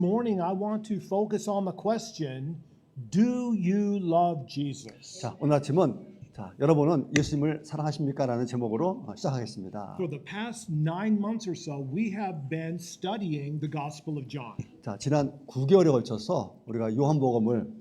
Morning, I want to focus on the question, do you love Jesus? 자, 오늘 아침은 여러분은 예수님을 사랑하십니까? 라는 제목으로 시작하겠습니다. For the past 9 months or so, we have been studying the Gospel of John. 자, 지난 9개월에 걸쳐서 우리가 요한복음을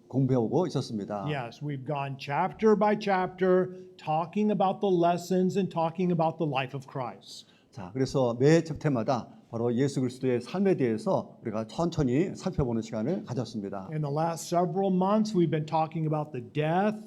공부해오고 있었습니다. Yes, we've gone chapter by chapter, talking about the lessons and talking about the life of Christ. 자, 그래서 매 챕터마다 바로 예수 그리스도의 삶에 대해서 우리가 천천히 살펴보는 시간을 가졌습니다. In the last several months, we've been talking about the death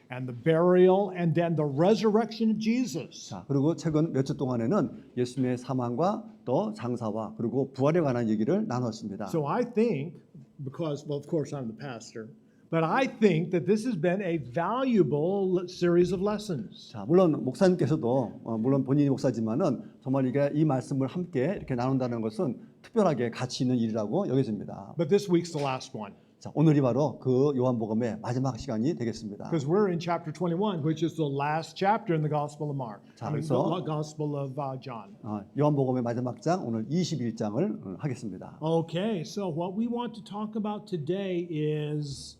and the burial and then the resurrection of Jesus. 자, 그리고 최근 몇 주 동안에는 예수님의 사망과 또 장사와 그리고 부활에 관한 얘기를 나눴습니다. So I think, because, well, of course I'm the pastor, but I think that this has been a valuable series of lessons. 자, 물론 목사님께서도 물론 본인이 목사지만은 정말 이게 이 말씀을 함께 이렇게 나눈다는 것은 특별하게 가치 있는 일이라고 여겨집니다. But this week's the last one. 자, 오늘이 바로 그 요한복음의 마지막 시간이 되겠습니다. Because we're in chapter 21, which is the last chapter in the Gospel of Mark. 자, I mean, 그래서 the Gospel of John. 요한복음의 마지막 장 오늘 21장을 하겠습니다. Okay, so what we want to talk about today is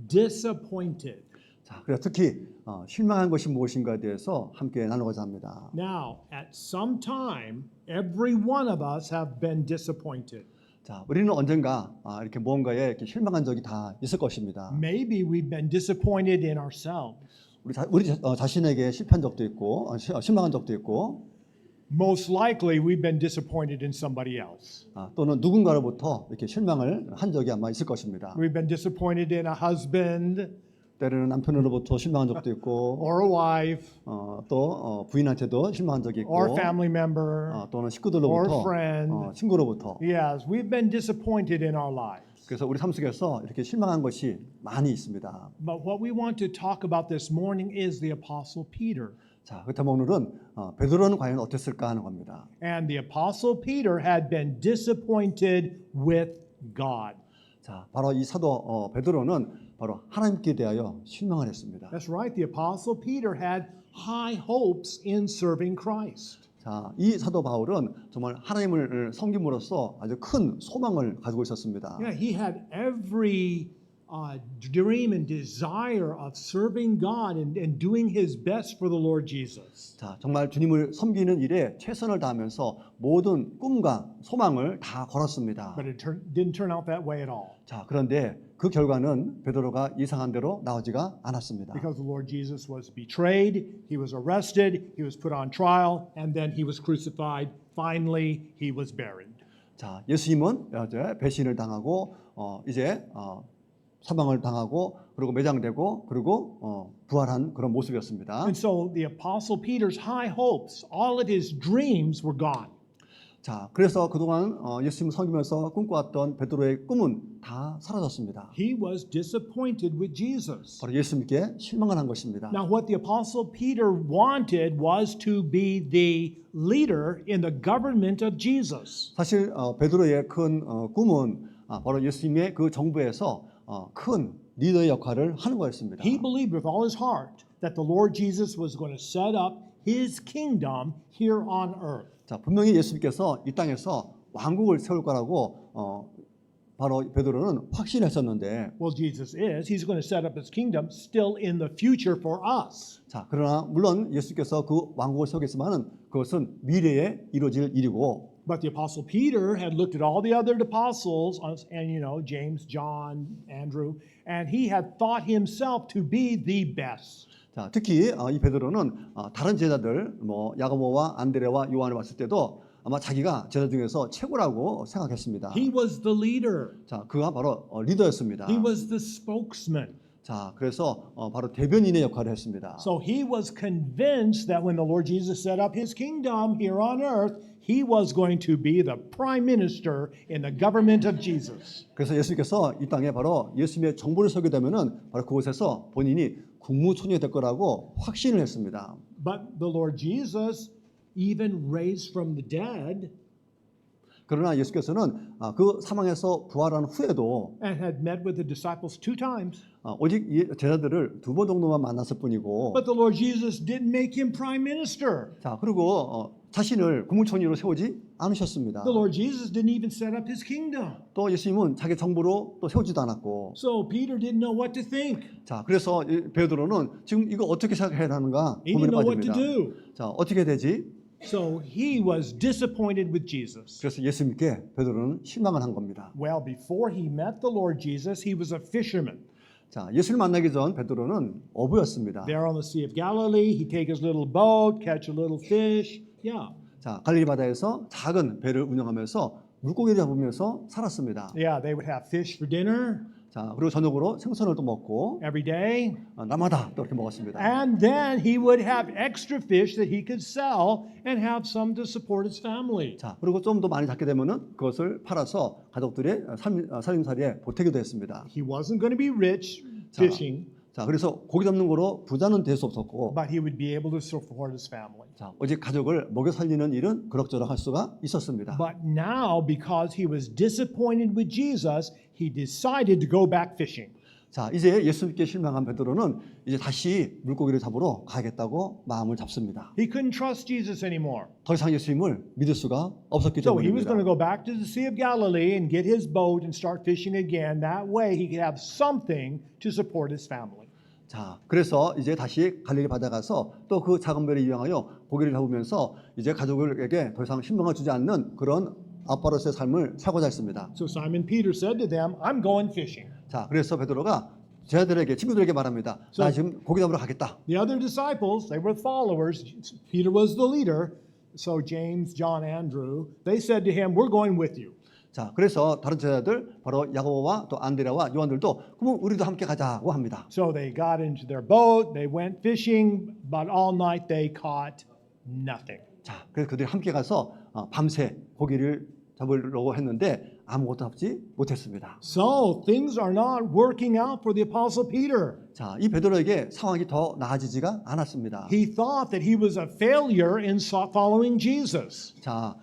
disappointed. 자, 그래서 특히 실망한 것이 무엇인가에 대해서 함께 나누고자 합니다. Now, at some time, every one of us have been disappointed. 자, 우리는 언젠가 이렇게 무언가에 이렇게 실망한 적이 다 있을 것입니다. Maybe we've been disappointed in ourselves. 우리 자신에게 실패한 적도 있고 실망한 적도 있고 Most likely, we've been disappointed in somebody else. 또는 누군가로부터 이렇게 실망을 한 적이 아마 있을 것입니다. We've been disappointed in a husband 때로는 남편으로부터 실망한 적도 있고 or a wife 또 부인한테도 실망한 적이 있고 or a family member. 또는 식구들로부터 or friend. 친구로부터 Yes, we've been disappointed in our lives. 그래서 우리 삶 속에서 이렇게 실망한 것이 많이 있습니다. But what we want to talk about this morning is the Apostle Peter. 자, 그렇다면 오늘은 베드로는 과연 어땠을까 하는 겁니다. And the Apostle Peter had been disappointed with God. 자, 바로 이 사도 베드로는 바로 하나님께 대하여 실망을 했습니다. That's right. The Apostle Peter had high hopes in serving Christ. 자, 이 사도 바울은 정말 하나님을 섬김으로써 아주 큰 소망을 가지고 있었습니다. Yeah, he had every dream and desire of serving God and doing his best for the Lord Jesus. 자, 정말 주님을 섬기는 일에 최선을 다하면서 모든 꿈과 소망을 다 걸었습니다. But it didn't turn out that way at all. 자, 그런데 그 결과는 베드로가 예상한 대로 나오지가 않았습니다. Because the Lord Jesus was betrayed, he was arrested, he was put on trial, and then he was crucified. Finally, he was buried. 자, 예수님은 이제 배신을 당하고 이제 사망을 당하고 그리고 매장되고 그리고 부활한 그런 모습이었습니다. And so the Apostle Peter's high hopes, all of his dreams were gone. 자, 그래서 그동안 예수님을 섬기면서 꿈꿔왔던 베드로의 꿈은 다 사라졌습니다. He was disappointed with Jesus. 바로 예수님께 실망을 한 것입니다. Now, what the Apostle Peter wanted was to be the leader in the government of Jesus. 사실 베드로의 큰 꿈은 바로 예수님의 그 정부에서 큰 리더의 역할을 하는 거였습니다. He believed with all his heart that the Lord Jesus was going to set up his kingdom here on earth. 자, 분명히 예수님께서 이 땅에서 왕국을 세울 거라고 바로 베드로는 확신했었는데, Well, Jesus is. He's going to set up his kingdom still in the future for us. 자, 그러나 물론 예수께서 그 왕국을 세우겠지만은 그것은 미래에 이루어질 일이고, But the Apostle Peter had looked at all the other apostles, and James, John, Andrew, and he had thought himself to be the best. 자, 특히 이 베드로는 다른 제자들 야고보와 안드레와 요한을 봤을 때도 아마 자기가 제자 중에서 최고라고 생각했습니다. He was the leader. 자, 그가 바로 리더였습니다. He was the spokesman. 자, 그래서 바로 대변인의 역할을 했습니다. So he was convinced that when the Lord Jesus set up his kingdom here on earth, he was going to be the prime minister in the government of Jesus. 그래서 예수님께서 이 땅에 바로 예수님의 정부를 서게 되면은 바로 그곳에서 본인이 국무총리가 될 거라고 확신을 했습니다. But the Lord Jesus even raised from the dead 그러나 예수께서는 그 사망에서 부활한 후에도 and had met with the disciples 2 times. 오직 제자들을 2번 정도만 만났을 뿐이고, But the Lord Jesus didn't make him prime minister. 자, 그리고 자신을 국무총리로 세우지 않으셨습니다. The Lord Jesus didn't even set up his kingdom. 또 예수님은 자기 정부로 또 세우지도 않았고, So Peter didn't know what to think. 자, 그래서 베드로는 지금 이거 어떻게 생각해야 하는가 He 고민에 didn't know what to 빠집니다. do. 자, 어떻게 되지? So he was disappointed with Jesus. 그래서 예수님께 베드로는 실망을 한 겁니다. Well, before he met the Lord Jesus, he was a fisherman. 자, 예수를 만나기 전 베드로는 어부였습니다. There on the Sea of Galilee, he'd take his little boat, catch a little fish. Yeah. 자, 갈릴리 바다에서 작은 배를 운영하면서 물고기를 잡으면서 살았습니다. Yeah, they would have fish for dinner 자, 그리고 저녁으로 생선을 또 먹고 every day. 날마다 또 이렇게 먹었습니다. And then he would have extra fish that he could sell and have some to support his family. 자, 그리고 좀 더 많이 잡게 되면은 그것을 팔아서 가족들의 살림살이에 보태기도 했습니다. He wasn't going to be rich fishing, 자, 그래서 고기 잡는 거로 부자는 될 수 없었고, but he would be able to support his family. 자, 오직 가족을 먹여 살리는 일은 그럭저럭 할 수가 있었습니다. But now, because he was disappointed with Jesus, he decided to go back fishing. 자, 이제 예수님께 실망한 베드로는 이제 다시 물고기를 잡으러 가겠다고 마음을 잡습니다. He couldn't trust Jesus anymore. 더 이상 예수님을 믿을 수가 없었기 So he was going to 때문입니다. go back to the Sea of Galilee and get his boat and start fishing again. That way he could have something to support his family. 자, 그래서 이제 다시 갈릴리 바다 가서 또 그 작은 배를 이용하여 고기를 잡으면서 이제 가족에게 더 이상 신명을 주지 않는 그런 아빠로서의 삶을 살고자 했습니다. So Simon Peter said to them, I'm going fishing. 자, 그래서 베드로가 제자들에게 친구들에게 말합니다. 나 지금 고기 잡으러 가겠다. The other disciples, they were followers. Peter was the leader. So James, John, Andrew, they said to him, we're going with you. 자, 그래서 다른 제자들 바로 야고보와 또 안드레와 요한들도 그럼 우리도 함께 가자고 합니다. So they got into their boat, they went fishing, but all night they caught nothing. 자, 그래서 그들이 함께 가서 밤새 고기를 잡으려고 했는데 아무것도 잡지 못했습니다. So things are not working out for the Apostle Peter. 자, 이 베드로에게 상황이 더 나아지지가 않았습니다. He thought that he was a failure in following Jesus. 자,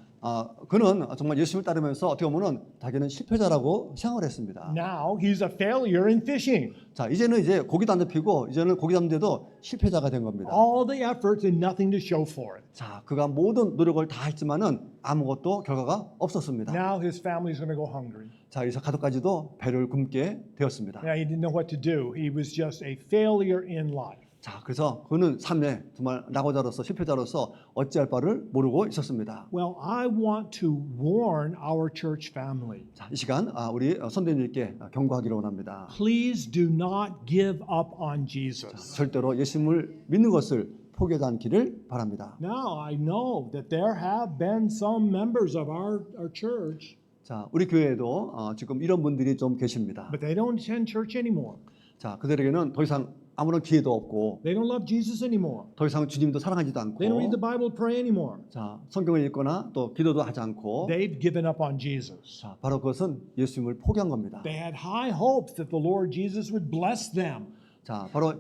그는 정말 예수님을 따르면서 어떻게 보면은 자기는 실패자라고 생각을 했습니다. Now he's a failure in fishing. 자, 이제 고기도 안 잡히고 이제는 고기 잡는데도 실패자가 된 겁니다. All the efforts and nothing to show for it. 자, 그가 모든 노력을 다 했지만은 아무것도 결과가 없었습니다. Now his family's going to go hungry. 자, 그래서 가족까지도 배를 굶게 되었습니다. Now he didn't know what to do. He was just a failure in life. 자, 그래서 그는 삶에 정말 낙오자로서 실패자로서 어찌할 바를 모르고 있었습니다. Well, I want to warn our church family. 자, 이 시간 우리 선대님께 경고하기를 원합니다. Please do not give up on Jesus. 절대로 예수님을 믿는 것을 포기하지 않기를 바랍니다. Now I know that there have been some members of our church, 자, 우리 교회에도 지금 이런 분들이 좀 계십니다. but they don't attend church anymore. 자, 그들에게는 더 이상 아무런 기회도 없고 They don't love Jesus anymore. 더 이상 주님도 사랑하지도 They don't read the 않고 Bible, pray anymore. 자, 성경을 읽거나 또 기도도 하지 않고 They've given up on Jesus. 자, 바로 그것은 예수님을 포기한 겁니다. They had high hopes that the Lord Jesus would bless them. 자, 바로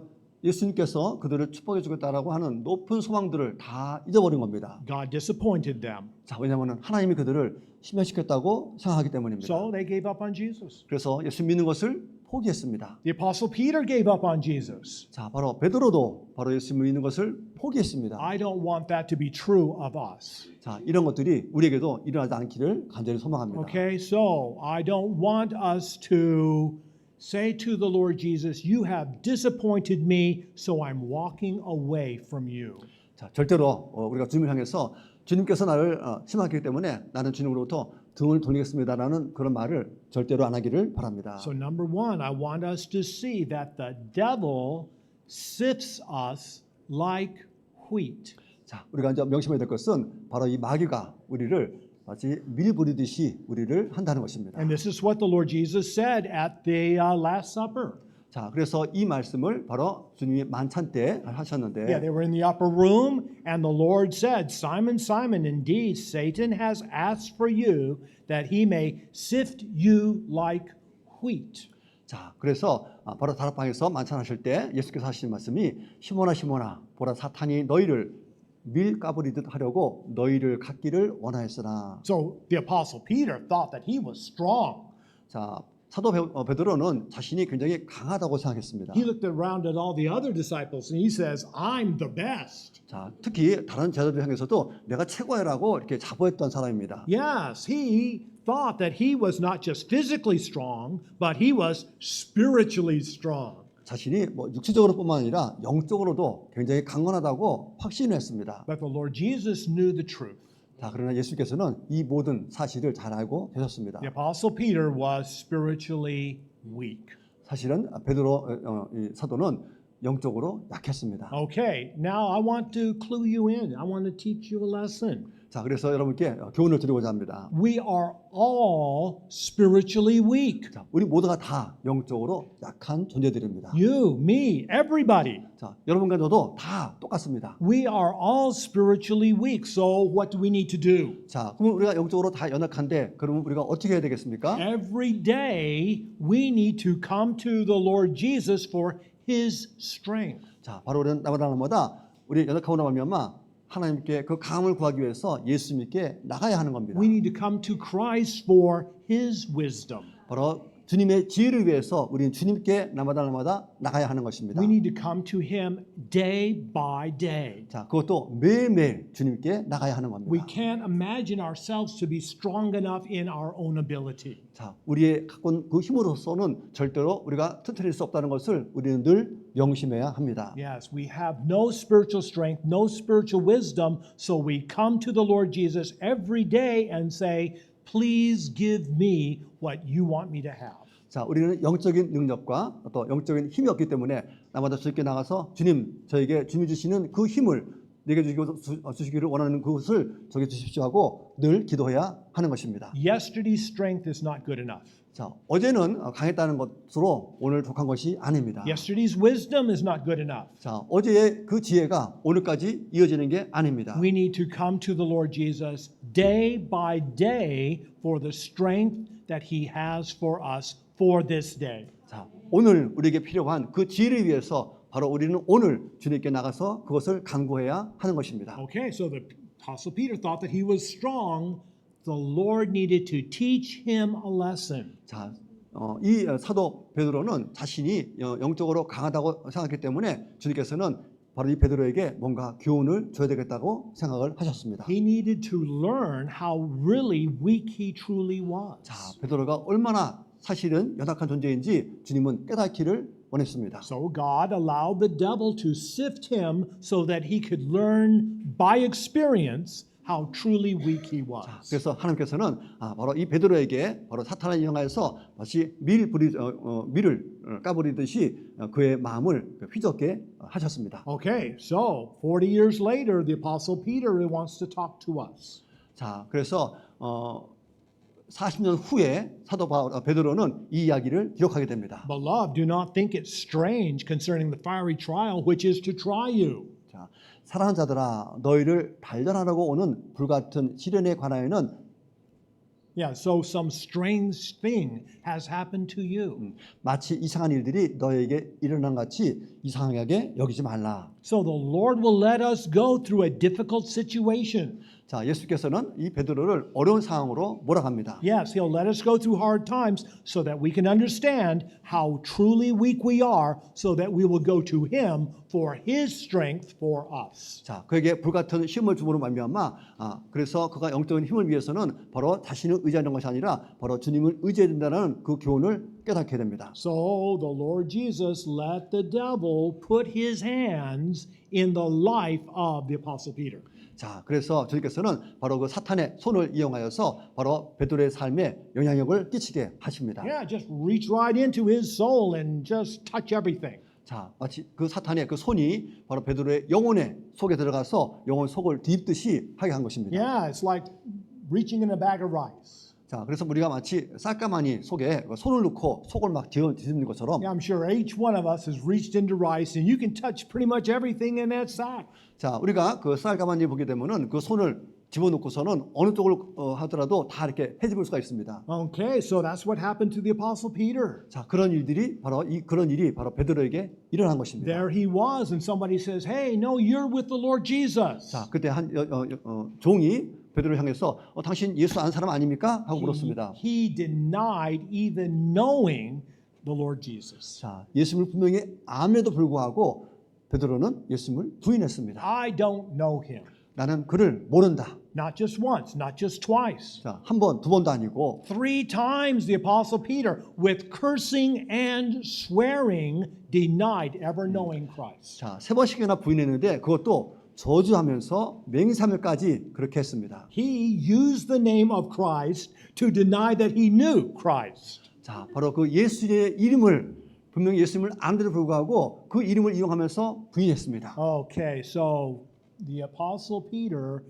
예수님께서 그들을 축복해 주겠다라고 하는 높은 소망들을 다 잊어버린 겁니다. God disappointed them. 자, 왜냐하면 하나님이 그들을 실현시켰다고 생각하기 때문입니다. So they gave up on Jesus. 그래서 예수 믿는 것을 포기했습니다. The Apostle Peter gave up on Jesus. 자, 바로 베드로도 바로 예수 믿는 것을 포기했습니다. I don't want that to be true of us. 자, 이런 것들이 우리에게도 일어나지 않기를 간절히 소망합니다. Okay, so I don't want us to say to the Lord Jesus, you have disappointed me, so I'm walking away from you. 자, 절대로 우리가 주님을 향해서 주님께서 나를 심하기 때문에 나는 주님으로부터 등을 돌리겠습니다라는 그런 말을 절대로 안 하기를 바랍니다. So number one, I want us to see that the devil sifts us like wheat. 자, 우리가 이제 명심해야 될 것은 바로 이 마귀가 우리를 마치 밀 부리듯이 우리를 한다는 것입니다. And this is what the Lord Jesus said at the Last Supper. 자, 그래서 이 말씀을 바로 주님이 만찬 때 하셨는데 Yeah, they were in the upper room, and the Lord said, Simon, Simon, indeed, Satan has asked for you that he may sift you like wheat. 자, 그래서 바로 다락방에서 만찬하실 때 예수께서 하신 말씀이 시몬아 시몬아 보라 사탄이 너희를 밀 까부리듯 하려고 너희를 갖기를 원하였으나. So the Apostle Peter thought that he was strong. 자, 베드로는 자신이 굉장히 강하다고 생각했습니다. He looked around at all the other disciples and he says, I'm the best. 자, 특히 다른 제자들 향해서도 내가 최고야라고 이렇게 자부했던 사람입니다. Yes, he thought that he was not just physically strong, but he was spiritually strong. 자신이 뭐 육체적으로뿐만 아니라 영적으로도 굉장히 강건하다고 확신했습니다. But the Lord Jesus knew the truth. 자, 그러나 예수께서는 이 모든 사실을 잘 알고 계셨습니다. The Apostle Peter was spiritually weak. 사실은 베드로 이 사도는 영적으로 약했습니다. Okay, now I want to clue you in. I want to teach you a lesson. 자, 그래서 여러분께 교훈을 드리고자 합니다. We are all spiritually weak. 자, 우리 모두가 다 영적으로 약한 존재들입니다. You, me, everybody. 자, 여러분과 저도 다 똑같습니다. We are all spiritually weak. So what do we need to do? 자, 그럼 우리가 영적으로 다 연약한데 그러면 우리가 어떻게 해야 되겠습니까? Every day we need to come to the Lord Jesus for His strength. 자, 바로 우리는 날마다 우리 연약하고 나면 하나님께 그 강함을 구하기 위해서 예수님께 나가야 하는 겁니다. We need to come to Christ for His wisdom. 바로 주님의 지혜를 위해서 우리는 주님께 날마다 나가야 하는 것입니다. We need to come to Him day by day. 자, 그것도 매일매일 주님께 나가야 하는 겁니다. We can't imagine ourselves to be strong enough in our own ability. 자, 우리의 갖고 있는 그 힘으로서는 절대로 우리가 튼튼할 수 없다는 것을 우리는 늘 명심해야 합니다. Yes, we have no spiritual strength, no spiritual wisdom, so we come to the Lord Jesus every day and say, please give me what you want me to have. 자, 우리는 영적인 능력과 또 영적인 힘이 없기 때문에 날마다 주님께 나가서 주님, 저에게 주님이 주시는 그 힘을 내게 주시기를 원하는 그것을 저에게 주십시오 하고 늘 기도해야 하는 것입니다. Yesterday's strength is not good enough. 자, 어제는 강했다는 것으로 오늘 족한 것이 아닙니다. Yesterday's wisdom is not good enough. 자, 어제의 그 지혜가 오늘까지 이어지는 게 아닙니다. We need to come to the Lord Jesus day by day for the strength that He has for us for this day. 자, 오늘 우리에게 필요한 그 지혜를 위해서 바로 우리는 오늘 주님께 나가서 그것을 간구해야 하는 것입니다. Okay, so the Apostle Peter thought that he was strong. The Lord needed to teach him a lesson. 자, 이 사도 베드로는 자신이 영적으로 강하다고 생각했기 때문에 주님께서는 바로 이 베드로에게 뭔가 교훈을 줘야 되겠다고 생각을 하셨습니다. He needed to learn how really weak he truly was. 자, 베드로가 얼마나 사실은 연약한 존재인지 주님은 깨닫기를 원했습니다. So God allowed the devil to sift him so that he could learn by experience how truly weak he was. 그래서 하나님께서는 바로 이 베드로에게 바로 사탄을 이용하여서 마치 밀을 까부리듯이 그의 마음을 휘젓게 하셨습니다. Okay, so 40 years later, the Apostle Peter wants to talk to us. 자, 그래서 40년 후에 사도 베드로는 이 이야기를 기록하게 됩니다. Beloved, do not think it strange concerning the fiery trial which is to try you. 자, 사랑하는 자들아, 너희를 단련하려고 오는 불같은 시련에 관하여는 Yeah, so some strange thing has happened to you. 마치 이상한 일들이 너에게 일어난 같이 이상하게 여기지 말라. So the Lord will let us go through a difficult situation. 자, 예수께서는 이 베드로를 어려운 상황으로 몰아갑니다. Yes, He'll let us go through hard times so that we can understand how truly weak we are, so that we will go to Him for His strength for us. 자, 그에게 불같은 시험을 줌으로 말미암아 그래서 그가 영적인 힘을 위해서는 바로 자신을 의지하는 것이 아니라 바로 주님을 의지해야 된다는 그 교훈을 깨닫게 됩니다. So the Lord Jesus let the devil put his hands in the life of the Apostle Peter. 자, 그래서 주님께서는 바로 그 사탄의 손을 이용하여서 바로 베드로의 삶에 영향력을 끼치게 하십니다. Yeah, just reach right into his soul and just touch everything. 자, 마치 그 사탄의 그 손이 바로 베드로의 영혼의 속에 들어가서 영혼 속을 뒤집듯이 하게 한 것입니다. Yeah, it's like reaching in a bag of rice. 자, 그래서 우리가 마치 쌀가마니 속에 손을 넣고 속을 막 뒤집는 것처럼 Yeah, I'm sure each one of us has reached into rice and you can touch pretty much everything in that sack. 자, 우리가 그 쌀가마니 보게 되면은 그 손을 집어넣고서는 어느 쪽을 하더라도 다 이렇게 헤집을 수가 있습니다. Okay, so that's what happened to the Apostle Peter. 자, 그런 일이 바로 베드로에게 일어난 것입니다. There he was, and somebody says, "Hey, no, you're with the Lord Jesus." 자, 그때 한 종이 베드로를 향해서 당신 예수 아는 사람 아닙니까? 하고 물었습니다. He denied even knowing the Lord Jesus. 자, 예수님을 분명히 암에도 불구하고 베드로는 예수님을 부인했습니다. I don't know him. 나는 그를 모른다. Not just once, not just twice. 자, 한 번, 두 번도 아니고 3 times the Apostle Peter, with cursing and swearing, denied ever knowing Christ. 자, 3번씩이나 부인했는데 그것도 저주하면서 맹세하면까지 그렇게 했습니다. He used the name of Christ to deny that he knew Christ. 자, 바로 그 예수의 이름을 분명히 예수님을 안데도 불구하고 그 이름을 이용하면서 부인했습니다. Okay, so the Apostle Peter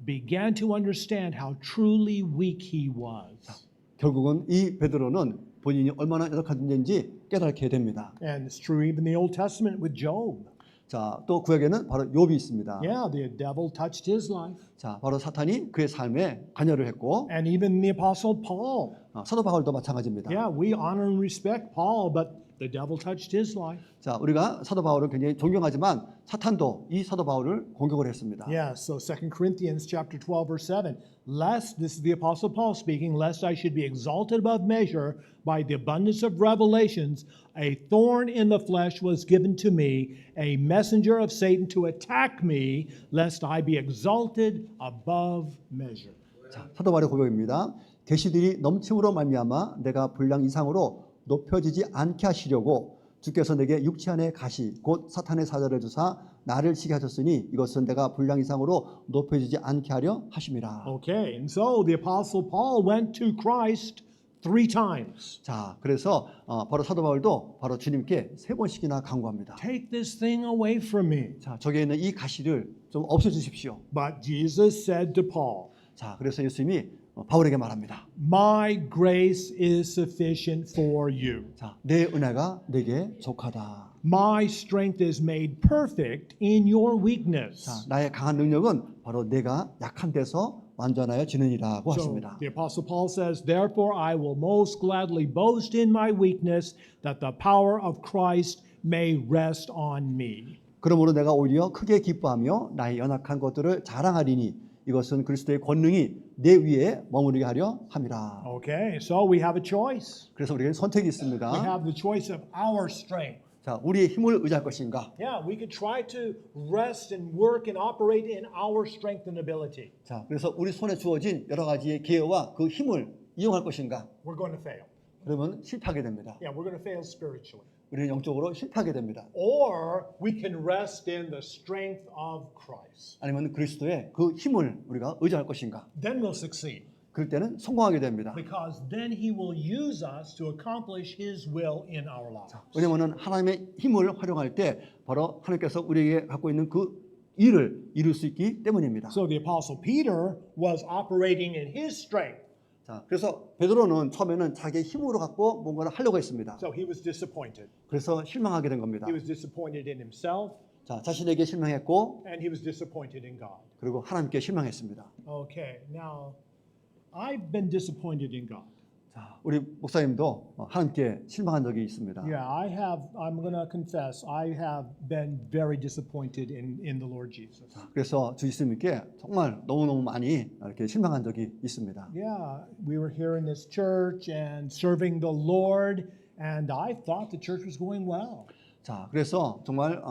began to understand how truly weak he was. 결국은 이 베드로는 본인이 얼마나 연약한 존재인지 깨닫게 됩니다. And it's true even in the Old Testament with Job. 자, 또 구약에는 바로 욥이 있습니다. Yeah, the devil touched his life. 자, 바로 사탄이 그의 삶에 관여를 했고 And even the Apostle Paul. 사도 바울도 마찬가지입니다. Yeah, we honor and respect Paul, but the devil touched his life. 자, 우리가 사도 바울을 굉장히 존경하지만 사탄도 이 사도 바울을 공격을 했습니다. Yeah, so 2 Corinthians chapter 12 verse 7, lest, this is the Apostle Paul speaking, lest I should be exalted above measure by the abundance of revelations, a thorn in the flesh was given to me, a messenger of Satan to attack me, lest I be exalted above measure. 자, 사도 바울의 고백입니다. 계시들이 넘침으로 말미암아 내가 분량 이상으로 높여지지 않게 하시려고 주께서 내게 육체 안에 가시 곧 사탄의 사자를 주사 나를 치게 하셨으니 이것은 내가 분량 이상으로 높여지지 않게 하려 하심이라. Okay, and so the Apostle Paul went to Christ 3 times. 자, 그래서 바로 사도 바울도 바로 주님께 3번씩이나 간구합니다. Take this thing away from me. 자, 저기에 있는 이 가시를 좀 없애주십시오. But Jesus said to Paul, 자, 그래서 예수님이 바울에게 말합니다. My grace is sufficient for you. 자, 내 은혜가 내게 족하다. My strength is made perfect in your weakness. 자, 나의 강한 능력은 바로 내가 약한 데서 완전하여지느니라고 So 하십니다. the Apostle Paul says, Therefore I will most gladly boast in my weakness, that the power of Christ may rest on me. 그러므로 내가 오히려 크게 기뻐하며 나의 연약한 것들을 자랑하리니 이것은 그리스도의 권능이 내 위에 머무르게 하려 함이라. Okay, so we have a choice. 그래서 우리에게 선택이 We 있습니다. have the choice of our strength. 자, 우리의 힘을 의지할 것인가? Yeah, we could try to rest and work and operate in our strength and ability. 자, 그래서 우리 손에 주어진 여러 가지의 기회와 그 힘을 이용할 것인가? We're going to fail. 그러면 실패하게 됩니다. Yeah, we're going to fail spiritually. 우리는 영적으로 실패하게 됩니다. Or we can rest in the strength of Christ. 아니면 그리스도의 그 힘을 우리가 의지할 것인가? Then we'll succeed. 그럴 때는 성공하게 됩니다. Because then he will use us to accomplish his will in our lives. 왜냐하면 하나님의 힘을 활용할 때 바로 하나님께서 우리에게 갖고 있는 그 일을 이룰 수 있기 때문입니다. So the apostle Peter was operating in his strength. 자, 그래서 베드로는 처음에는 자기의 힘으로 갖고 뭔가를 하려고 했습니다. So he was disappointed. 그래서 실망하게 된 겁니다. He was disappointed in himself 자, 자신에게 실망했고 and he was disappointed in God. 그리고 하나님께 실망했습니다. Okay, now I've been disappointed in God. 자, 우리 목사님도 하나님께 실망한 적이 있습니다. Yeah, I'm going to confess, I have been very disappointed in the Lord Jesus. 그래서 주 예수님께 정말 너무너무 많이 이렇게 실망한 적이 있습니다. Yeah, we were here in this church and serving the Lord, and I thought the church was going well. 자, 그래서 정말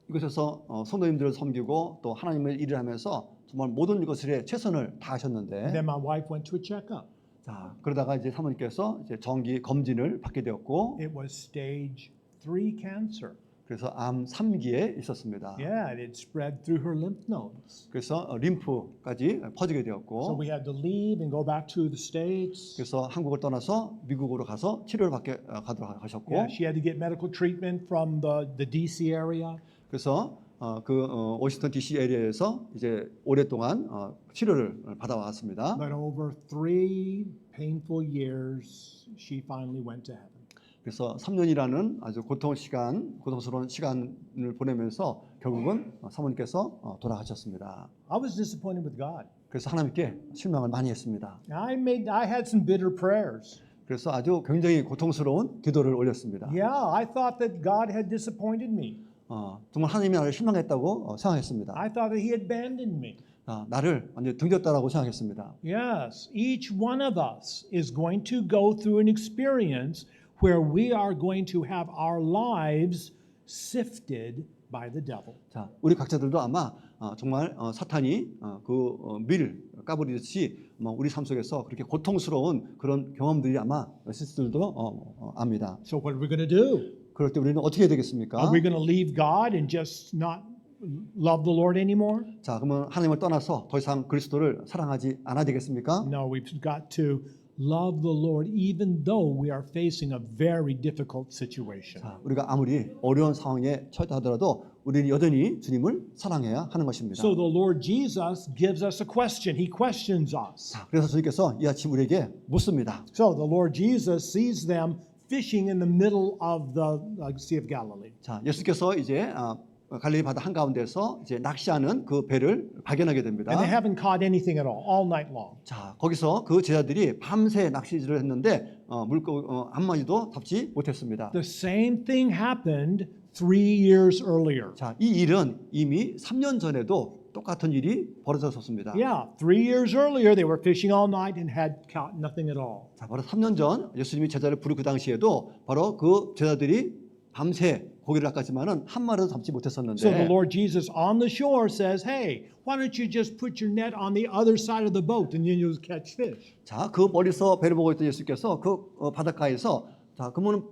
이곳에서 성도님들을 섬기고 또 하나님의 일을 하면서 정말 모든 것에 최선을 다하셨는데 Then my wife went to a checkup. 자, 그러다가 이제 사모님께서 이제 정기 검진을 받게 되었고 It was stage 3 cancer. 그래서 암 3기에 있었습니다. Yeah, it spread through her lymph nodes. 그래서 림프까지 퍼지게 So 되었고 we had to leave and go back to the States. 그래서 한국을 떠나서 미국으로 가서 치료를 받게 가도록 하셨고 Yeah, she had to get medical treatment from the DC area. 그래서 워싱턴 DC 에리어에서 이제 오랫동안 치료를 받아왔습니다. But over 3 painful years, she finally went to heaven. 그래서 3년이라는 아주 고통스러운 시간을 보내면서 결국은 사모님께서 돌아가셨습니다. I was disappointed with God. 그래서 하나님께 실망을 많이 했습니다. I had some bitter prayers. 그래서 아주 굉장히 고통스러운 기도를 올렸습니다. Yeah, I thought that God had disappointed me. 정말 하나님이 나를 실망했다고 생각했습니다. I thought that He had abandoned me. 나를 완전히 등졌다라고 생각했습니다. Yes, each one of us is going to go through an experience where we are going to have our lives sifted by the devil. 자, 우리 각자들도 아마 정말 사탄이 밀 까버리듯이 우리 삶 속에서 그렇게 고통스러운 그런 경험들이 아마 시스들도 압니다. So what are we going to do? 그럴 때 우리는 어떻게 해야 되겠습니까? Are we going to leave God and just not love the Lord anymore? 자, 그러면 하나님을 떠나서 더 이상 그리스도를 사랑하지 않아야 되겠습니까? No, we've got to love the Lord even though we are facing a very difficult situation. 자, 우리가 아무리 어려운 상황에 처했다 하더라도 우리는 여전히 주님을 사랑해야 하는 것입니다. So the Lord Jesus gives us a question. He questions us. 자, 그래서 주님께서 이 아침 우리에게 묻습니다. So the Lord Jesus sees them fishing in the middle of the Sea of Galilee. 자, 예수께서 이제 갈릴리 바다 한가운데서 이제 낚시하는 그 배를 발견하게 됩니다. And they haven't caught anything at all night long. 자, 거기서 그 제자들이 밤새 낚시질을 했는데 한 마리도 잡지 못했습니다. The same thing happened 3 years earlier. 자, 이 일은 이미 3년 전에도 똑같은 일이 벌어졌었습니다. Yeah, 3 years earlier they were fishing all night and had caught nothing at all. 자, 바로 3년 전 예수님이 제자를 부르 그 당시에도 바로 그 제자들이 밤새 고기를 낚았지만은 한 마리도 잡지 못했었는데. So the Lord Jesus on the shore says, "Hey, why don't you just put your net on the other side of the boat and then you'll catch fish?" 자, 그 멀리서 배를 보고 있던 예수께서 그 바닷가에서 자, 그러면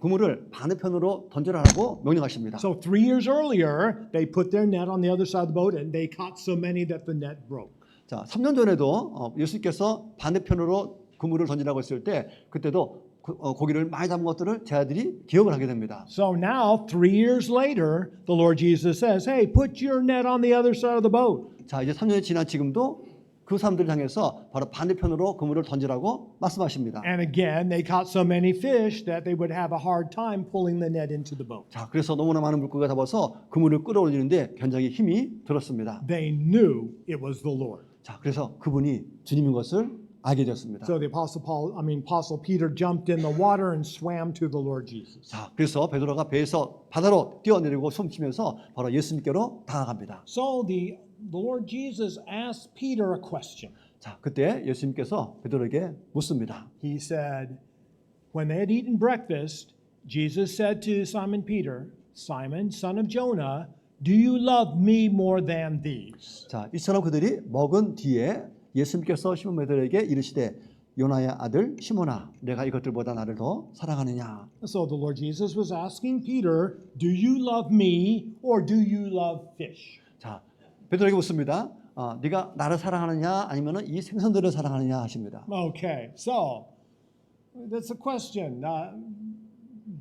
그물을 반대편으로 던져라라고 명령하십니다. So 3 years earlier, they put their net on the other side of the boat and they caught so many that the net broke. 자, 3년 전에도 예수께서 반대편으로 그물을 던지라고 했을 때 그때도 고기를 많이 잡은 것들을 제자들이 기억을 하게 됩니다. So now, 3 years later, the Lord Jesus says, "Hey, put your net on the other side of the boat." 자, 이제 3년이 지난 지금도 그 사람들을 향해서 바로 반대편으로 그물을 던지라고 말씀하십니다. And again, they caught so many fish that they would have a hard time pulling the net into the boat. 자, 그래서 너무나 많은 물고기가 잡아서 그물을 끌어올리는데 굉장히 힘이 들었습니다. They knew it was the Lord. 자, 그래서 그분이 주님인 것을 알게 되었습니다. So the Apostle Peter jumped in the water and swam to the Lord Jesus. 자, 그래서 베드로가 배에서 바다로 뛰어내리고 숨쉬면서 바로 예수님께로 다가갑니다. So the Lord Jesus asked Peter a question. 자, 그때 예수님께서 베드로에게 묻습니다. He said, when they had eaten breakfast, Jesus said to Simon Peter, "Simon, son of Jonah, do you love me more than these?" 자, 이처럼 그들이 먹은 뒤에 예수님께서 시몬 베드로에게 이르시되 요나의 아들 시몬아, 내가 이것들보다 나를 더 사랑하느냐? So the Lord Jesus was asking Peter, "Do you love me or do you love fish?" 자, 베드로에게 묻습니다. 네가 나를 사랑하느냐 아니면은 이 생선들을 사랑하느냐 하십니다. Okay, so that's a question,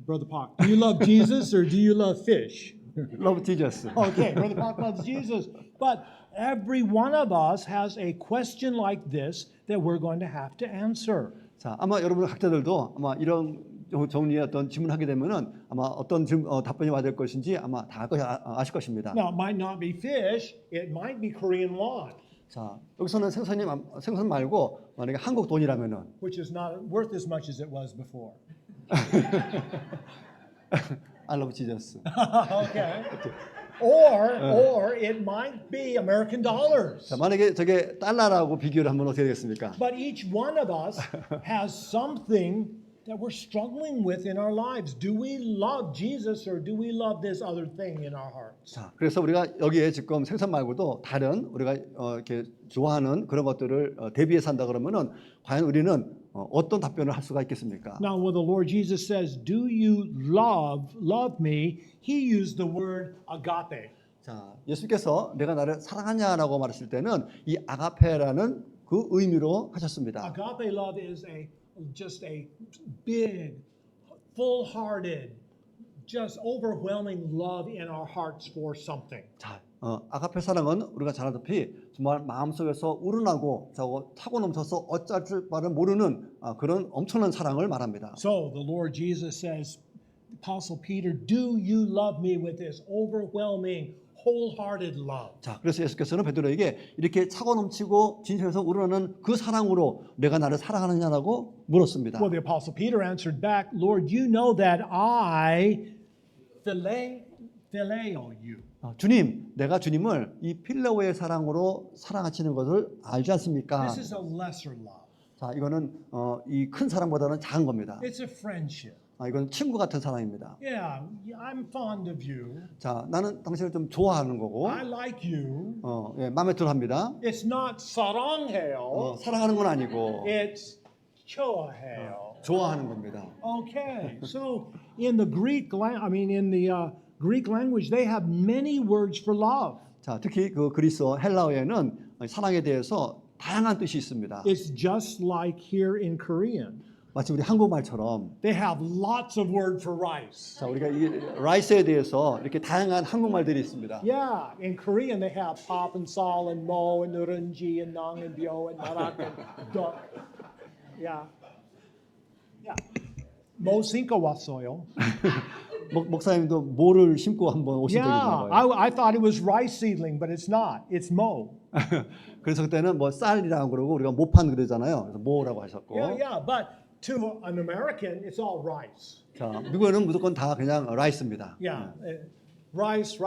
Brother Park. Do you love Jesus or do you love fish? Love Jesus. Okay, Brother Park loves Jesus, but every one of us has a question like this that we're going to have to answer. 자, 아마 여러분 각자들도 아마 이런 종류의 어떤 질문하게 되면은 아마 어떤 답변이 와야 될 것인지 아마 다 아실 것입니다. Now, it might not be fish, it might be Korean won, 자, 여기서는 생선 말고 만약에 한국 돈이라면은 which is not worth as much as it was before. I love Jesus. Okay. Or it might be American dollars. 자, 만약에 저게 달러라고 비교를 하면 어떻게 되겠습니까? But each one of us has something that we're struggling with in our lives. Do we love Jesus or do we love this other thing in our hearts? 자, 그래서 우리가 여기에 지금 생선 말고도 다른 우리가 이렇게 좋아하는 그런 것들을 대비해서 한다 그러면은 과연 우리는 어떤 답변을 할 수가 있겠습니까? Now, when the Lord Jesus says, "Do you love me?" He used the word agape. 자, 예수께서 내가 나를 사랑하냐라고 말했을 때는 이 아가페라는 그 의미로 하셨습니다. Agape love is just a big, full-hearted, just overwhelming love in our hearts for something. 자, 아가페 사랑은 우리가 잘 알다시피 정말 마음속에서 우러나고 차고 넘쳐서 어쩔 줄 바를 모르는 그런 엄청난 사랑을 말합니다. So the Lord Jesus says, Apostle Peter, "Do you love me with this overwhelming, wholehearted love?" 자, 그래서 예수께서는 베드로에게 이렇게 차고 넘치고 진심에서 우러나는 그 사랑으로 내가 나를 사랑하느냐라고 물었습니다. Well, the Apostle Peter answered back, "Lord, you know that I phileo you." 주님, 내가 주님을 이 필레오의 사랑으로 사랑하시는 것을 알지 않습니까? This is a lesser love. 자, 이거는 이 큰 사랑보다는 작은 겁니다. It's a friendship. 이건 친구 같은 사랑입니다. Yeah, I'm fond of you. 자, 나는 당신을 좀 좋아하는 거고, I like you. 예, 마음에 들어합니다. It's not 사랑해요. 사랑하는 건 아니고 It's 좋아해요. 좋아하는 겁니다. Okay, so in the Greek language, they have many words for love. 자, 특히 그 그리스어 헬라어에는 사랑에 대해서 다양한 뜻이 있습니다. It's just like here in Korean. 마치 우리 한국말처럼 They have lots of words for rice. 자, 우리가 이 라이스에 대해서 이렇게 다양한 한국말들이 있습니다. Yeah, in Korean they have pop and sol and mo and nurenji and nong and bio and narak and dok. Yeah. Yeah. 뭐 심고 왔어요? 목사님도 모를 심고 한번 오신 적이 Yeah, 있나 봐요. I thought it was rice seedling, but it's not. It's mo. 그래서 그때는 뭐 쌀이라고 그러고 우리가 모판 그러잖아요. 그래서 모라고 하셨고. Yeah, but to an American, it's all rice. 자, 미국에는 무조건 다 그냥 라이스입니다. Yeah, rice.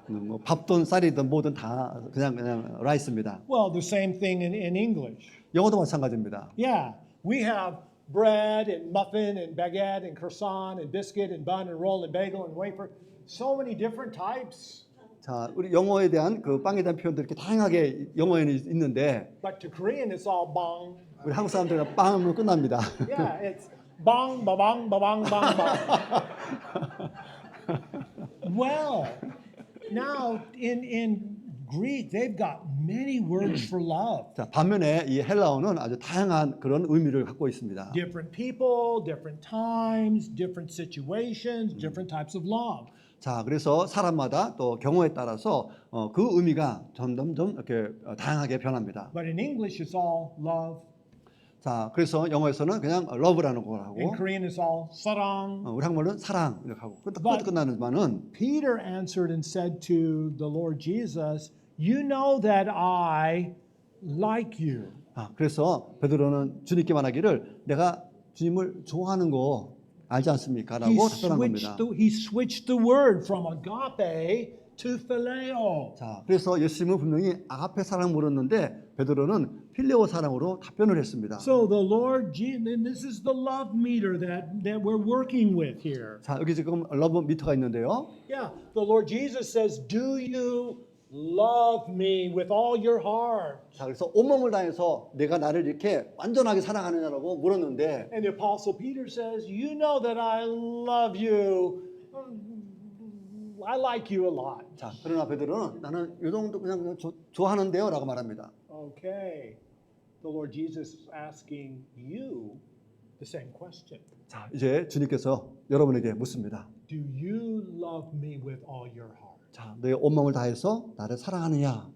뭐 밥든 쌀이든 뭐든 다 그냥 라이스입니다. Well, the same thing in English. 영어도 마찬가지입니다. Yeah, we have bread and muffin and baguette and croissant and biscuit and bun and roll and bagel and wafer. So many different types. 자, 우리 영어에 대한 그 빵에 대한 표현들 이렇게 다양하게 영어에는 있는데 But to Korean, it's all bong. 우리 한국 사람들은 빵으로 끝납니다. Yeah, it's bong, ba bong, ba bong, bong, bong. Well, now in Greek, they've got many words for love. 자, 반면에 이 헬라어는 아주 다양한 그런 의미를 갖고 있습니다. Different people, different times, different situations, different types of love. 자, 그래서 사람마다 또 경우에 따라서 그 의미가 점점 이렇게 다양하게 변합니다. But in English, it's all love. 자, 그래서 영어에서는 그냥 love라는 걸 In 하고 Korean, it's all sarang. 우리 한국말은 사랑 이렇게 하고 But- 끝 끝나는 바는 Peter answered and said to the Lord Jesus, "You know that I like you." 그래서 베드로는 주님께 말하기를 내가 주님을 좋아하는 거 알지 않습니까? 라고 답변한 겁니다. He switched the word from agape to phileo. 자, 그래서 예수님은 분명히 아가페 사랑 물었는데 베드로는 필레오 사랑으로 답변을 했습니다. So the Lord Jesus, and this is the love meter that we're working with here. 자, 여기 지금 러브 미터가 있는데요. Yeah, the Lord Jesus says, "Do you love me with all your heart?" 자, 그래서 온몸을 다해서 내가 나를 이렇게 완전하게 사랑하느냐라고 물었는데 And the Apostle Peter says, "You know that I love you. I like you a lot." 자, 그러나 베드로는 나는 이 정도 그냥 좋아하는데요라고 말합니다. Okay, the Lord Jesus is asking you the same question. 자, 이제 주님께서 여러분에게 묻습니다. Do you love me with all your heart? 자, 너의 온몸을 다해서 나를 사랑하느냐?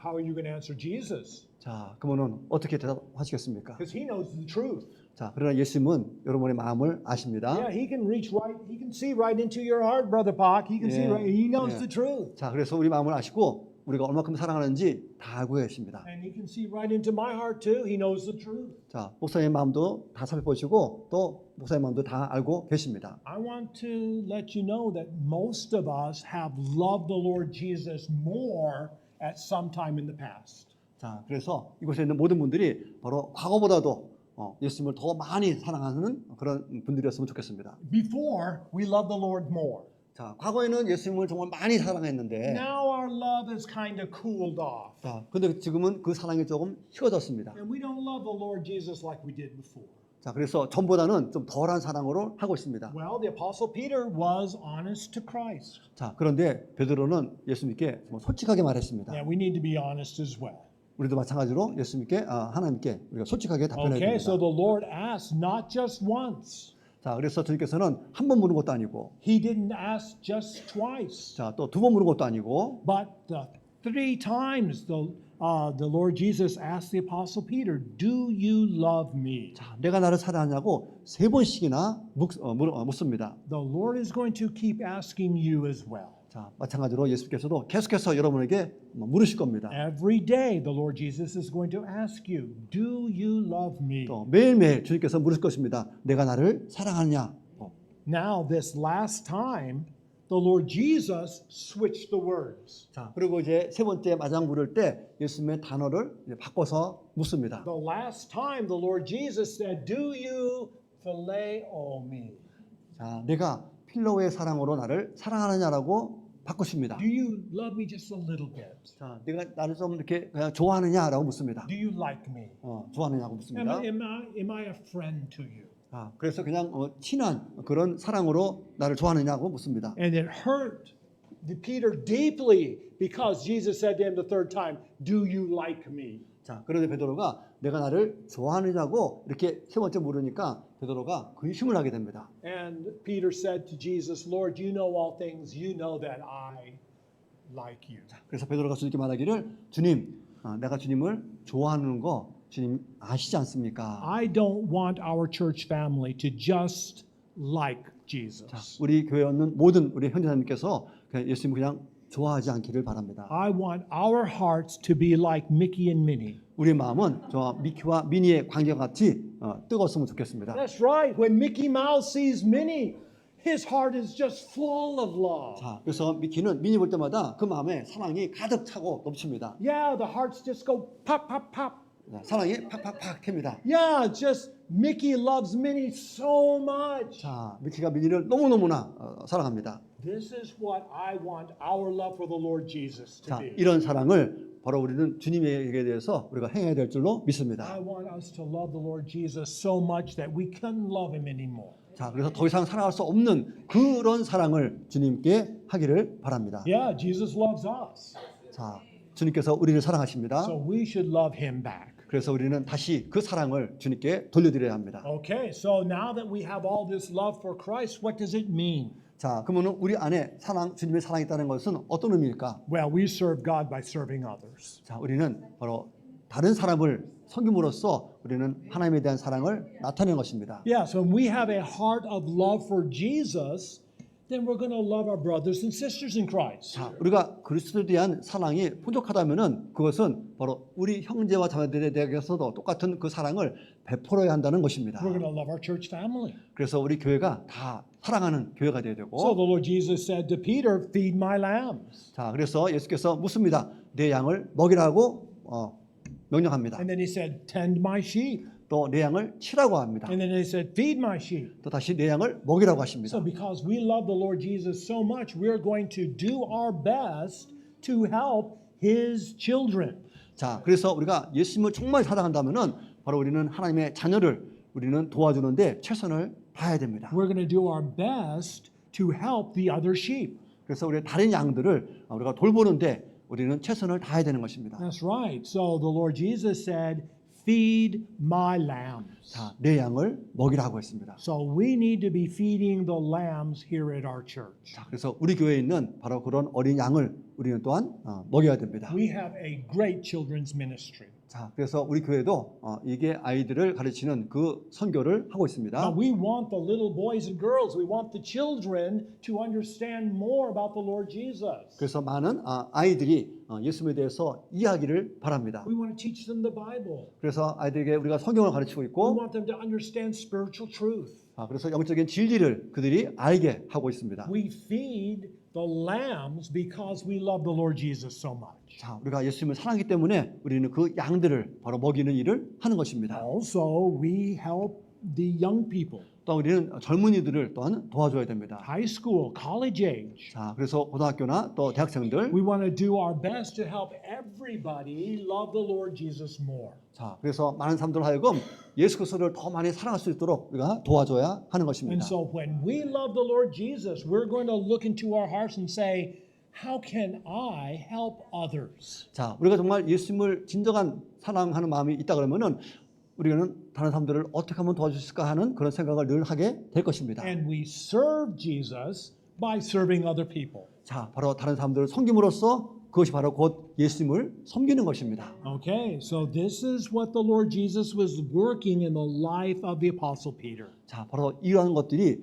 How are you going to answer Jesus? 자, 그러면은 어떻게 대답하시겠습니까? Because he knows the truth. 자, 그러나 예수님은 여러분의 마음을 아십니다. Yeah, he can reach right. He can see right into your heart, Brother Pak. He can see Yeah, right. He knows yeah. the truth, 자, 그래서 우리 마음을 아시고 우리가 얼마큼 사랑하는지 다 알고 계십니다. and he can see right into my heart too. He knows the truth. 자, 목사님 마음도 다 살펴보시고 또 목사님 마음도 다 알고 계십니다. I want to let you know that most of us have loved the Lord Jesus more at some time in the past. 자, 그래서 이곳에 있는 모든 분들이 바로 과거보다도 예수님을 더 많이 사랑하는 그런 분들이었으면 좋겠습니다. Before, we loved the Lord more. 자, 과거에는 예수님을 정말 많이 사랑했는데, Now our love has kind of cooled off. 자, 근데 지금은 그 사랑이 조금 식어졌습니다. And we don't love the Lord Jesus like we did before. 자, 그래서 전보다는 좀 덜한 사랑으로 하고 있습니다. Well, the Apostle Peter was honest to Christ. 자, 그런데 베드로는 예수님께 정말 솔직하게 말했습니다. And we need to be honest as well. 우리도 마찬가지로 예수님께 하나님께 우리가 솔직하게 답변해야 Okay, so 됩니다. the Lord asked not just once. 자, 그래서 주님께서는 한 번 물은 것도 아니고, He didn't ask just twice, 자, 또 두 번 물은 것도 아니고, but 3 times the Lord Jesus asked the Apostle Peter, "Do you love me?" 자, 내가 나를 사랑하냐고 세 번씩이나 묻습니다. The Lord is going to keep asking you as well. 자, 마찬가지로 예수께서도 계속해서 여러분에게 물으실 겁니다. Every day, the Lord Jesus is going to ask you, "Do you love me?" 또 매일매일 주님께서 물으실 것입니다. 내가 나를 사랑하느냐? Now, this last time, the Lord Jesus switched the words. 자, 그리고 이제 세 번째 마지막 물을 때 예수님의 단어를 이제 바꿔서 묻습니다. The last time, the Lord Jesus said, "Do you phileo me?" 자, 내가 필로의 사랑으로 나를 사랑하느냐라고 바꾸십니다. Do you love me just a little bit? 자, 내가 나를 좀 이렇게 그냥 좋아하느냐라고 묻습니다. Do you like me? 좋아하느냐고 Am, 묻습니다. am I a friend to you? 그래서 그냥 친한 그런 사랑으로 나를 좋아하느냐고 묻습니다. And it hurt Peter deeply because Jesus said to him the third time, "Do you like me?" 자, 그런데 베드로가 내가 나를 좋아하느냐고 이렇게 세 번째 물으니까 베드로가 근심을 하게 됩니다. And Peter said to Jesus, "Lord, you know all things. You know that I like you." 그래서 베드로가 주님께 말하기를 주님, 내가 주님을 좋아하는 거 주님 아시지 않습니까? I don't want our church family to just like Jesus. 우리 교회에 있는 모든 우리 형제자님께서 그냥 예수님 그냥 좋아하지 않기를 바랍니다. I want our hearts to be like Mickey and Minnie. 우리 마음은 저 미키와 미니의 관계와 같이 뜨거웠으면 좋겠습니다. That's right. When Mickey Mouse sees Minnie, his heart is just full of love. 자, 그래서 미키는 미니 볼 때마다 그 마음에 사랑이 가득 차고 넘칩니다. Yeah, the hearts just go pop, pop, pop. 사랑이 팍팍팍 튑니다. Yeah, just Mickey loves Minnie so much. 자, 미키가 미니를 너무너무나 사랑합니다. This is what I want our love for the Lord Jesus to 자, be. 이런 사랑을 바로 우리는 주님에게 대해서 우리가 행해야 될 줄로 믿습니다. I want us to love the Lord Jesus so much that we couldn't love him anymore. 자, 그래서 더 이상 사랑할 수 없는 그런 사랑을 주님께 하기를 바랍니다. Yeah, Jesus loves us. 자, 주님께서 우리를 사랑하십니다. So we should love him back. 그래서 우리는 다시 그 사랑을 주님께 돌려드려야 합니다. Okay, so now that we have all this love for Christ, what does it mean? 자, 그러면 우리 안에 사랑, 주님의 사랑이 있다는 것은 어떤 의미일까? Well, we serve God by serving others. 자, 우리는 바로 다른 사람을 섬김으로써 우리는 하나님에 대한 사랑을 나타내는 것입니다. Yeah, so when we have a heart of love for Jesus, then we're going to love our brothers and sisters in Christ. 자, 우리가 그리스도에 대한 사랑이 부족하다면은 그것은 바로 우리 형제와 자매들에 대해서도 똑같은 그 사랑을 베풀어야 한다는 것입니다. We're going to love our church family. 그래서 우리 교회가 다 사랑하는 교회가 되어야 So 되고, the Lord Jesus said to Peter, "Feed my lambs." 자, 그래서 예수께서 묻습니다. 내 양을 먹이라고 명령합니다. And then he said, "Tend my sheep." 또 내 양을 치라고 합니다. And then he said, "Feed my sheep." 또 다시 내 양을 먹이라고 하십니다. So because we love the Lord Jesus so much, we're going to do our best to help his children. 자, 그래서 우리가 예수님을 정말 사랑한다면은 바로 우리는 하나님의 자녀를 우리는 도와주는데 최선을 다해야 됩니다. We're going to do our best to help the other sheep. 그래서 우리 다른 양들을 우리가 돌보는데 우리는 최선을 다해야 되는 것입니다. That's right. So the Lord Jesus said, "Feed my lambs." 자, 내 양을 먹이라고 했습니다. So we need to be feeding the lambs here at our church. 자, 그래서 우리 교회에 있는 바로 그런 어린 양을 우리는 또한 먹여야 됩니다. We have a great children's ministry. 자, 그래서 우리 교회도 이게 아이들을 가르치는 그 선교를 하고 있습니다. Now we want the little boys and girls, we want the children to understand more about the Lord Jesus. 그래서 많은 아이들이 예수님에 대해서 이야기를 바랍니다. We want to teach them the Bible. 그래서 아이들에게 우리가 성경을 가르치고 We 있고, want them to understand spiritual truth. 그래서 영적인 진리를 그들이 알게 하고 있습니다. We feed the lambs because we love the Lord Jesus so much. 자, 우리가 예수님을 사랑하기 때문에 우리는 그 양들을 바로 먹이는 일을 하는 것입니다. Also, we help the young people, 또 우리는 젊은이들을 또한 도와줘야 됩니다. high school, college age. 자, 그래서 고등학교나 또 대학생들, We want to do our best to help everybody love the Lord Jesus more. 자, 그래서 많은 사람들 하여금 예수 그리스도를 더 많이 사랑할 수 있도록 우리가 도와줘야 하는 것입니다. And so when we love the Lord Jesus, we're going to look into our hearts and say, how can I help others? 자, 우리가 정말 예수님을 진정한 사랑하는 마음이 있다 그러면은 우리는 다른 사람들을 어떻게 하면 도와줄 수 있을까 하는 그런 생각을 늘 하게 될 것입니다. And we serve Jesus by serving other people. 자, 바로 다른 사람들을 섬김으로써 그것이 바로 곧 예수님을 섬기는 것입니다. Okay, so this is what the Lord Jesus was working in the life of the Apostle Peter. 자, 바로 이러한 것들이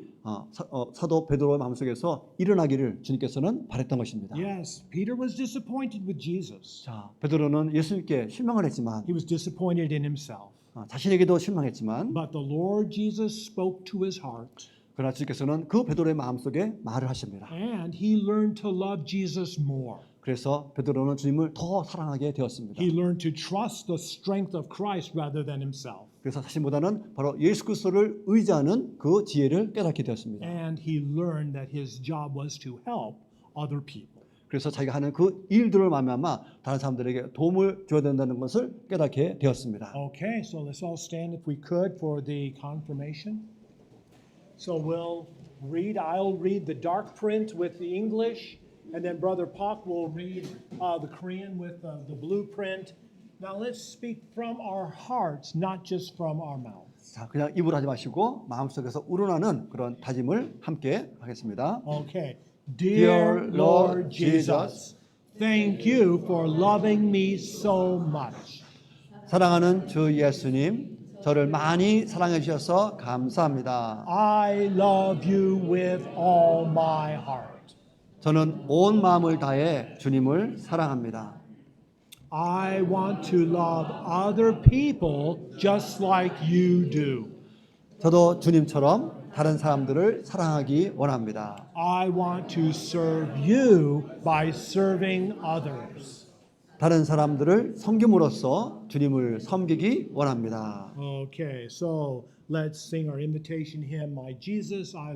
사도 베드로의 마음속에서 일어나기를 주님께서는 바랬던 것입니다. Yes, Peter was disappointed with Jesus. 자, 베드로는 예수님께 실망을 했지만 He was disappointed in himself. 자신에게도 실망했지만 But the Lord Jesus spoke to his heart. 그러나 주께서는 그 베드로의 마음속에 말을 하십니다. And he learned to love Jesus more. 그래서 베드로는 주님을 더 사랑하게 되었습니다. He learned to trust the strength of Christ rather than himself. 그래서 자신보다는 바로 예수 그리스도를 의지하는 그 지혜를 깨닫게 되었습니다. And he learned that his job was to help other people. 그래서 자기가 하는 그 일들을 말미암아 다른 사람들에게 도움을 줘야 된다는 것을 깨닫게 되었습니다. Okay, so let's all stand if we could for the confirmation. So I'll read the dark print with the English, and then Brother Pak will read the Korean with the blue print. Now let's speak from our hearts, not just from our mouths. 자, 그냥 입으로 하지 마시고 마음속에서 우러나는 그런 다짐을 함께 하겠습니다. Okay. Dear Lord Jesus, thank you for loving me so much. 사랑하는 주 예수님, 저를 많이 사랑해 주셔서 감사합니다. I love you with all my heart. 저는 온 마음을 다해 주님을 사랑합니다. I want to love other people just like you do. 저도 주님처럼 다른 사람들을 사랑하기 원합니다. I want to serve you by serving others. 다른 사람들을 섬김으로써 주님을 섬기기 원합니다. Okay, so let's sing our invitation hymn, My Jesus, I